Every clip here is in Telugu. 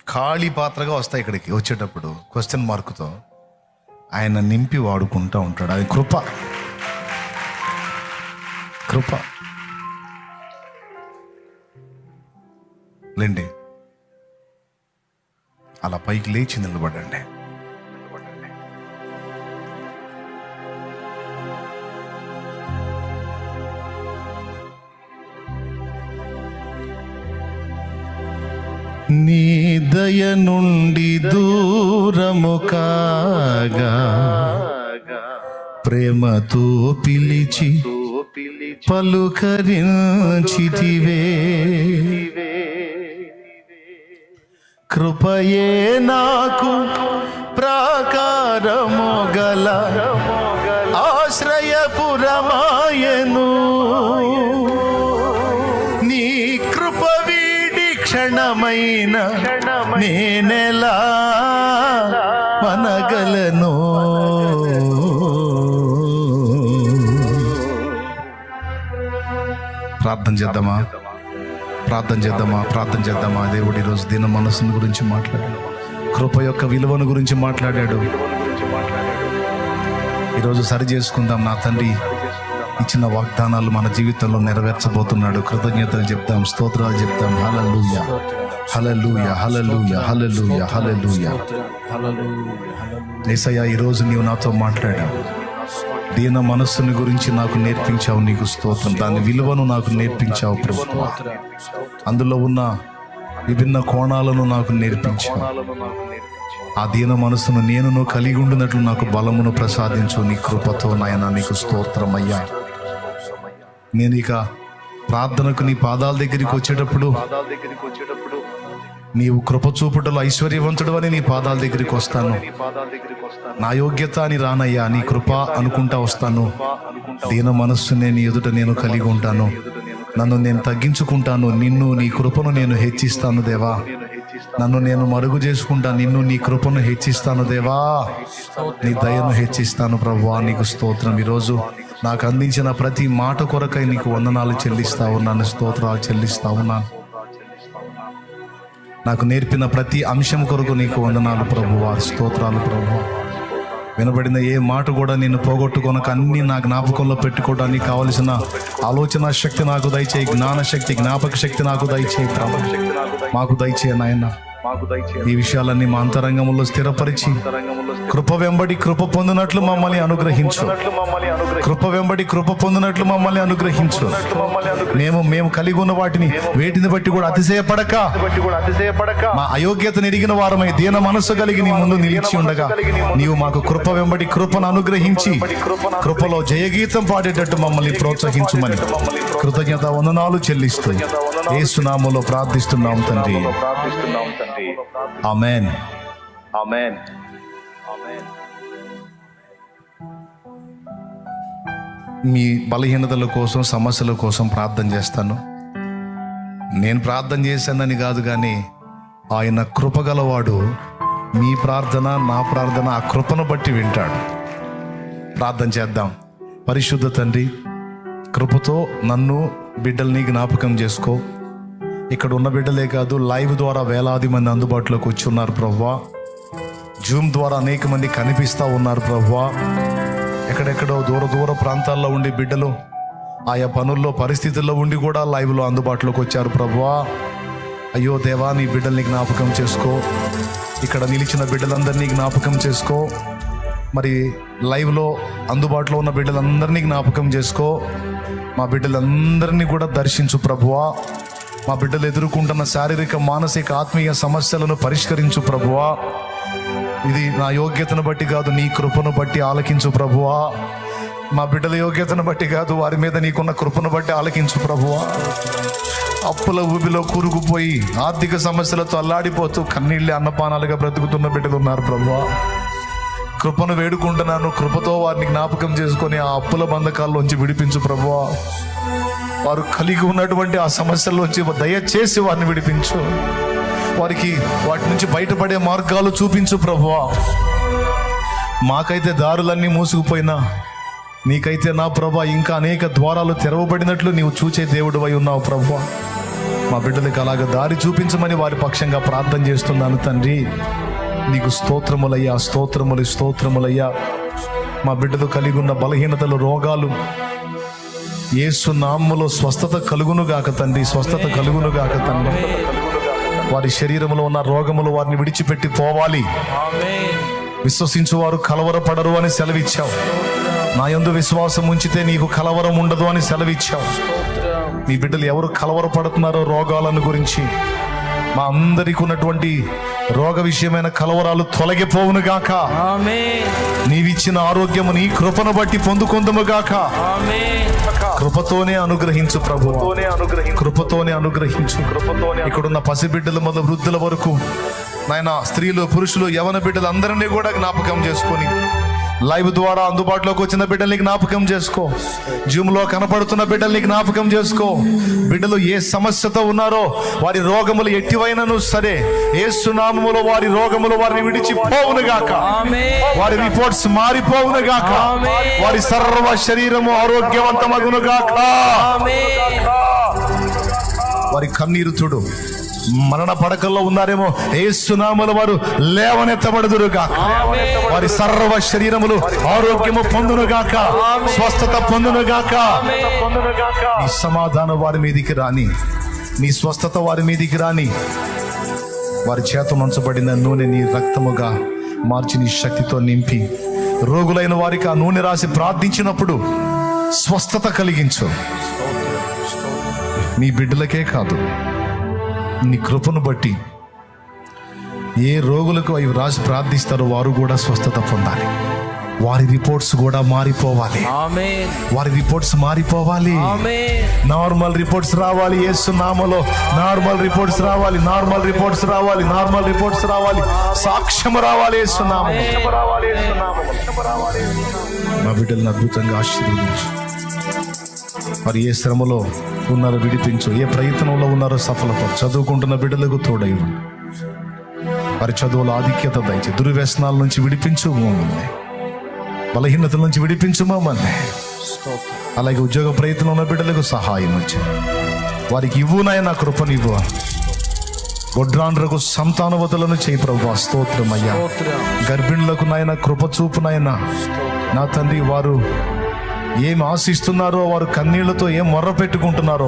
ఖాళీ పాత్రగా వస్తాయి ఇక్కడికి వచ్చేటప్పుడు క్వశ్చన్ మార్కుతో. ఆయన నింపి వాడుకుంటూ ఉంటాడు. అది కృప. కృప లేండి. అలా పైకి లేచి నిలబడండి. నీ దయ నుండి దూరము కాగా ప్రేమతో పిలిచి పలుకరించితివే. కృపయే నాకు ప్రాకారము గల ఆశ్రయపురమాయను. నీ కృప వీడి క్షణమైన నేనెలా మనగలను. ప్రార్థన చేద్దామా? ప్రార్థన చేద్దామా? ప్రార్థన చేద్దామా? దేవుడు ఈరోజు దీన మనస్సును గురించి మాట్లాడాడు. కృప యొక్క విలువను గురించి మాట్లాడాడు. ఈరోజు సరి చేసుకుందాం. నా తండ్రి ఇచ్చిన వాగ్దానాలు మన జీవితంలో నెరవేర్చబోతున్నాడు. కృతజ్ఞతలు చెప్తాం, స్తోత్రాలు చెప్తాం. హల్లెలూయా, హల్లెలూయా, హల్లెలూయా, హల్లెలూయా, హల్లెలూయా. యేసయ్యా, ఈరోజు నీవు నాతో మాట్లాడావు. దీన మనస్సుని గురించి నాకు నేర్పించావు. నీకు స్తోత్రం. దాని విలువను నాకు నేర్పించావు ప్రభువా. అందులో ఉన్న విభిన్న కోణాలను నాకు నేర్పించావు. ఆ దీన మనస్సును నేను కలిగి ఉండినట్లు నాకు బలమును ప్రసాదించు. నీ కృపతో నాయనా నీకు స్తోత్రం అయ్యా. నేను ఇక ప్రార్థనకు నీ పాదాల దగ్గరికి వచ్చేటప్పుడు నీవు కృప చూపుటలో ఐశ్వర్యవంతుడు అని నీ పాదాల దగ్గరికి వస్తాను. నా యోగ్యత అని రానయ్యా, నీ కృప అనుకుంటా వస్తాను. దీన మనస్సునే నీ ఎదుట నేను కలిగి ఉంటాను. నన్ను నేను తగ్గించుకుంటాను. నిన్ను, నీ కృపను నేను హెచ్చిస్తాను దేవా. నన్ను నేను మరుగు చేసుకుంటా. నిన్ను, నీ కృపను హెచ్చిస్తాను దేవా. నీ దయను హెచ్చిస్తాను ప్రభువా. నీకు స్తోత్రం. ఈరోజు నాకు అందించిన ప్రతి మాట కొరకై నీకు వందనాలు చెల్లిస్తా ఉన్నాను, స్తోత్రాలు చెల్లిస్తా ఉన్నాను. నాకు నేర్పిన ప్రతి అంశం కొరకు నీకు వందనాలు ప్రభువా, స్తోత్రాలు ప్రభువా. వినబడిన ఏ మాట కూడా నేను పోగొట్టుకొనక అన్ని నా జ్ఞాపకంలో పెట్టుకోవడానికి కావలసిన ఆలోచన శక్తి నాకు దయచేయి. జ్ఞాన శక్తి, జ్ఞాపక శక్తి నాకు దయచేయి ప్రభు. మాకు దయచేయ నాయన. ఈ విషయాలన్నీ మా అంతరంగంలో స్థిరపరిచి కృప వెంబడి కృప పొందినట్లు మమ్మల్ని అనుగ్రహించు. కృప వెంబడి కృప పొందినట్లు మమ్మల్ని అనుగ్రహించు. మేము కలిగి ఉన్న వాటిని వేటిని బట్టి కూడా అతిశయపడక మా అయోగ్యతను ఎరిగిన వారమై దీన మనస్సు కలిగి నీ ముందు నిలిచి ఉండగా నీవు మాకు కృప వెంబడి కృపను అనుగ్రహించి కృపలో జయగీతం పాడేటట్టు మమ్మల్ని ప్రోత్సహించుమని కృతజ్ఞత వందనాలు చెల్లిస్తూ యేసు నామములో ప్రార్థిస్తున్నాం తండ్రి. ఆమేన్. ఆమేన్. మీ బలహీనతల కోసం, సమస్యల కోసం ప్రార్థన చేస్తాను. నేను ప్రార్థన చేశానని కాదు, కానీ ఆయన కృపగలవాడు. మీ ప్రార్థన, నా ప్రార్థన ఆ కృపను బట్టి వింటాడు. ప్రార్థన చేద్దాం. పరిశుద్ధ తండ్రి, కృపతో నన్ను, బిడ్డల్ని జ్ఞాపకం చేసుకో. ఇక్కడ ఉన్న బిడ్డలే కాదు, లైవ్ ద్వారా వేలాది మంది అందుబాటులోకి వచ్చి ఉన్నారు ప్రభువా. జూమ్ ద్వారా అనేక మంది కనిపిస్తూ ఉన్నారు ప్రభువా. ఎక్కడెక్కడో దూర ప్రాంతాల్లో ఉండి బిడ్డలు ఆయా పనుల్లో, పరిస్థితుల్లో ఉండి కూడా లైవ్లో అందుబాటులోకి వచ్చారు ప్రభువా. అయ్యో దేవా, నీ బిడ్డల్ని జ్ఞాపకం చేసుకో. ఇక్కడ నిలిచిన బిడ్డలందరినీ జ్ఞాపకం చేసుకో. మరి లైవ్లో అందుబాటులో ఉన్న బిడ్డలందరినీ జ్ఞాపకం చేసుకో. మా బిడ్డలందరినీ కూడా దర్శించు ప్రభువా. మా బిడ్డలు ఎదుర్కొంటున్న శారీరక, మానసిక, ఆత్మీయ సమస్యలను పరిష్కరించు ప్రభువా. ఇది నా యోగ్యతను బట్టి కాదు, నీ కృపను బట్టి ఆలకించు ప్రభువా. మా బిడ్డల యోగ్యతను బట్టి కాదు, వారి మీద నీకున్న కృపను బట్టి ఆలకించు ప్రభువా. అప్పుల ఊబిలో కూరుకుపోయి ఆర్థిక సమస్యలతో అల్లాడిపోతూ కన్నీళ్ళే అన్నపానాలుగా బ్రతుకుతున్న బిడ్డలు ఉన్నారు ప్రభువా. కృపను వేడుకుంటున్నాను. కృపతో వారిని జ్ఞాపకం చేసుకొని ఆ అప్పుల బంధకాల్లోంచి విడిపించు ప్రభువా. వారు కలిగి ఉన్నటువంటి ఆ సమస్యల్లోంచి దయచేసి వారిని విడిపించు. వారికి వాటి నుంచి బయటపడే మార్గాలు చూపించు ప్రభువా. మాకైతే దారులన్నీ మూసుకుపోయినా నీకైతే నా ప్రభువా ఇంకా అనేక ద్వారాలు తెరవబడినట్లు నీవు చూచే దేవుడు అయి ఉన్నావు ప్రభువా. మా బిడ్డలకు అలాగ దారి చూపించమని వారి పక్షంగా ప్రార్థన చేస్తున్నాను తండ్రి. నీకు స్తోత్రములయ్యా, స్తోత్రములు, స్తోత్రములయ్యా. మా బిడ్డలు కలిగి ఉన్న బలహీనతలు, రోగాలు యేసు నామములో స్వస్థత కలుగునుగాక తండ్రి, స్వస్థత కలుగునుగాక తండ్రి. వారి శరీరంలో ఉన్న రోగములు వారిని విడిచిపెట్టి పోవాలి. విశ్వసించువారు కలవరపడరు అని సెలవిచ్చావు. నా యందు విశ్వాసం ఉంచితే నీకు కలవరం ఉండదు అని సెలవిచ్చావు. నీ బిడ్డలు ఎవరు కలవరపడుతున్నారో రోగాలను గురించి, మా అందరికి ఉన్నటువంటి రోగ విషయమైన కలవరాలు తొలగిపోవునుగాక. నీవిచ్చిన ఆరోగ్యము నీ కృపను బట్టి పొందుకొందుముగాక. కృపతోనే అనుగ్రహించు ప్రభు, కృపతోనే అనుగ్రహించు. ఇక్కడున్న పసిబిడ్డల మొదలు వృద్ధుల వరకు నాయన, స్త్రీలు, పురుషులు, యవన బిడ్డలు అందరినీ కూడా జ్ఞాపకం చేసుకొని, లైవ్ ద్వారా అందుబాటులోకి వచ్చిన బిడ్డల్ని జ్ఞాపకం చేసుకో. జూమ్లో కనపడుతున్న బిడ్డల్ని జ్ఞాపకం చేసుకో. బిడ్డలు ఏ సమస్యతో ఉన్నారో, వారి రోగములు ఎట్టివైనను సరే, యేసు నామములో వారి రోగములు వారిని విడిచిపోవునుగాక. వారి రిపోర్ట్స్ మారిపోవునుగాక. వారి సర్వ శరీరము ఆరోగ్యవంతమగునుగాక. వారి కన్నీరు తుడు. మరణ పడకల్లో ఉన్నారేమో, యేసు నామములో వారు లేవనెత్తబడుదురుగాక. వారి సర్వ శరీరములు ఆరోగ్యము పొందునుగాక, స్వస్థత పొందునుగాక. నీ సమాధానం వారి మీదికి రాని, నీ స్వస్థత వారి మీదికి రాని. వారి చేత ఉంచబడిన నూనె నీ రక్తముగా మార్చి నీ శక్తితో నింపి, రోగులైన వారికి ఆ నూనె రాసి ప్రార్థించినప్పుడు స్వస్థత కలిగించు. నీ బిడ్డలకే కాదు, నీ కృపను బట్టి ఏ రోగులకు అవి రాసి ప్రార్థిస్తారో వారు కూడా స్వస్థత పొందాలి. వారి రిపోర్ట్స్ కూడా మారిపోవాలి. వారి రిపోర్ట్స్ మారిపోవాలి. నార్మల్ రిపోర్ట్స్ రావాలి. యేసు నామములో నార్మల్ రిపోర్ట్స్ రావాలి. నార్మల్ రిపోర్ట్స్ రావాలి. నార్మల్ రిపోర్ట్స్ రావాలి. సాక్ష్యము రావాలి. యేసు నామములో మా బిడ్డలను అద్భుతంగా ఆశీర్వదించు. మరి ఏ శ్రమలో ఉన్నారో విడిపించు, ఏ ప్రయత్నంలో ఉన్నారో సఫలత. చదువుకుంటున్న బిడ్డలకు తోడై ఉండు. వారి చదువుల ఆధిక్యత దయచి, దుర్వ్యసనాల నుంచి విడిపించు మమ్మల్ని, బలహీనతల నుంచి విడిపించు మమ్మల్ని. అలాగే ఉద్యోగ ప్రయత్నం ఉన్న బిడ్డలకు సహాయం వచ్చి వారికి ఇవ్వు నాయన, కృపనివ్వు. గొడ్రాండ్రకు సంతానవతులను చేయి ప్రభువా. స్తోత్రమయ్యా. గర్భిణులకు నాయన కృప చూపు నాయన. నా తండ్రి, వారు ఏం ఆశిస్తున్నారో, వారు కన్నీళ్లతో ఏం మొర్ర పెట్టుకుంటున్నారో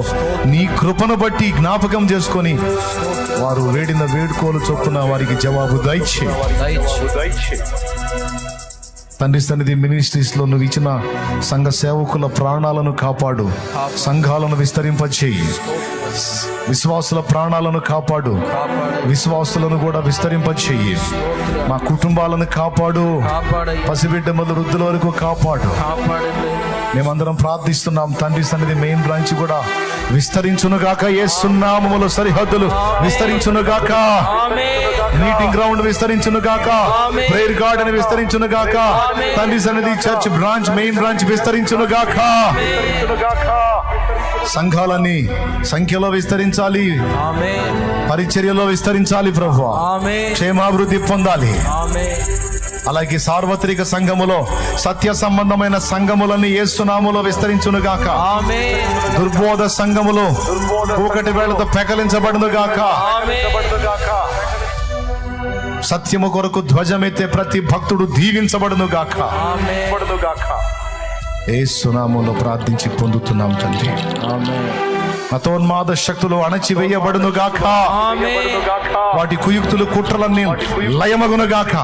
నీ కృపను బట్టి జ్ఞాపకం చేసుకొని వారు వేడిన వేడుకోలు చొప్పున వారికి జవాబు దయచే. తండ్రి సన్నిధి మినిస్ట్రీస్ లో నువ్వు ఇచ్చిన సంఘ సేవకుల ప్రాణాలను కాపాడు, సంఘాలను విస్తరింపచేయి. విశ్వాసుల ప్రాణాలను కాపాడు, విశ్వాసులను కూడా విస్తరింపచేయి. మా కుటుంబాలను కాపాడు, పసిబిడ్డ మొదలు వృద్ధుల వరకు కాపాడు. మేమందరం ప్రార్థిస్తున్నాం తండ్రి సన్నిధి మెయిన్ బ్రాంచ్ కూడా విస్తరించునుగాక. యేసు నామములో సరిహద్దులు విస్తరించునుగాక. మీటింగ్ గ్రౌండ్ విస్తరించునుగాక. ప్రేయర్ గార్డెన్ విస్తరించునుగాక. Thandri Sannidhi church branch, main branch విస్తరించునుగాక. సంఘాలన్నీ సంఖ్యలో విస్తరించాలి, పరిచర్యలో విస్తరించాలి ప్రభువా. క్షేమాభివృద్ధి పొందాలి. అలాగే సార్వత్రిక సంఘములో సత్య సంబంధమైన సంఘములన్నీ యేసు నామములో విస్తరించునుగాక. దుర్బోధ సంఘములో ఒకటి వేళతో పెకలించబడునుగాక. సత్యము కొరకు ధ్వజమెత్తే ప్రతి భక్తుడు దీవించబడునుగాక. యేసు నామములో ప్రార్థించి పొందుతున్నాం తండ్రి. మతోన్మాద శక్తులు అణచివేయబడునుగాక. వాటి కుయుక్తులు, కుట్రలన్నీ లయమగునుగాక.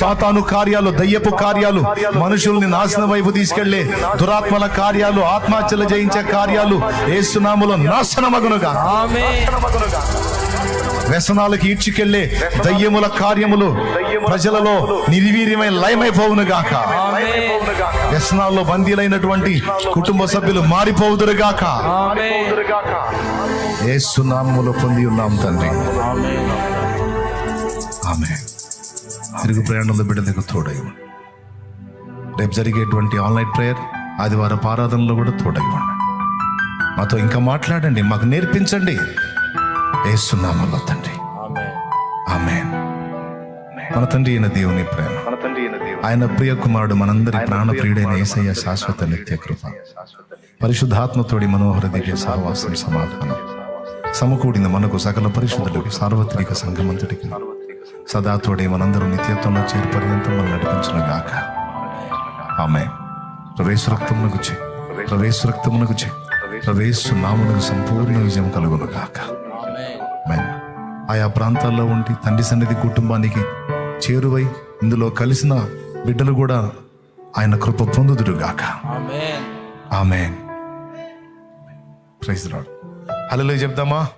సాతాను కార్యాలు, దయ్యపు కార్యాలు, మనుషుల్ని నాశనం వైపు తీసుకెళ్లే దురాత్మల కార్యాలు, ఆత్మహత్యలు జయించే కార్యాలు యేసు నామములో నాశనమగునుగాక. వ్యసనాలకు ఈడ్చుకెళ్లే దయ్యముల కార్యములు ప్రజలలో నిర్వీర్యమై లయమైపోవునుగాక. వ్యసనాల్లో బందీలైనటువంటి కుటుంబ సభ్యులు మారిపోవుదురుగాక. యేసు నామములో పొంది ఉన్నాం తండ్రి. ఆమేన్. తిరుగు ప్రయాణంలో బిడ్డలకు తోడై రేపు జరిగేటువంటి ఆన్లైన్ ప్రేయర్, ఆదివారం ఆరాధనలో కూడా తోడై ఉండండి. మాతో ఇంకా మాట్లాడండి, మాకు నేర్పించండి. యేసు నామములో తండ్రి. ఆమేన్. మన తండ్రి అయిన దేవుని ప్రేమ, ఆయన ప్రియ కుమారుడు, మనందరి ప్రాణ ప్రియుడైన యేసయ్య శాశ్వత నిత్య కృప, పరిశుద్ధాత్మతోడి మనోహర దివ్య సహవాసం, సమాధానం సమకూడిన మనకు సకల పరిశుద్ధులకు సార్వత్రిక సంఘమంతటికి సదా తోడే మనందరూ నిత్యత్వంలో చేరు పర్యంతం మనం నడిపించును గాక. ఆమేన్. ప్రవేశ రక్తమునకు చే, ప్రవేశ రక్తమునకు చే, ప్రవేశ నామమునకు సంపూర్ణ విజయం కలుగును గాక. ఆమేన్. ఆయా ప్రాంతాల్లో ఉండి తండ్రి సన్నిధి కుటుంబానికి చేరువై ఇందులో కలిసిన బిడ్డలు కూడా ఆయన కృప పొందుదురు గాక. Amen. Praise the Lord. Hallelujah చెప్దామా?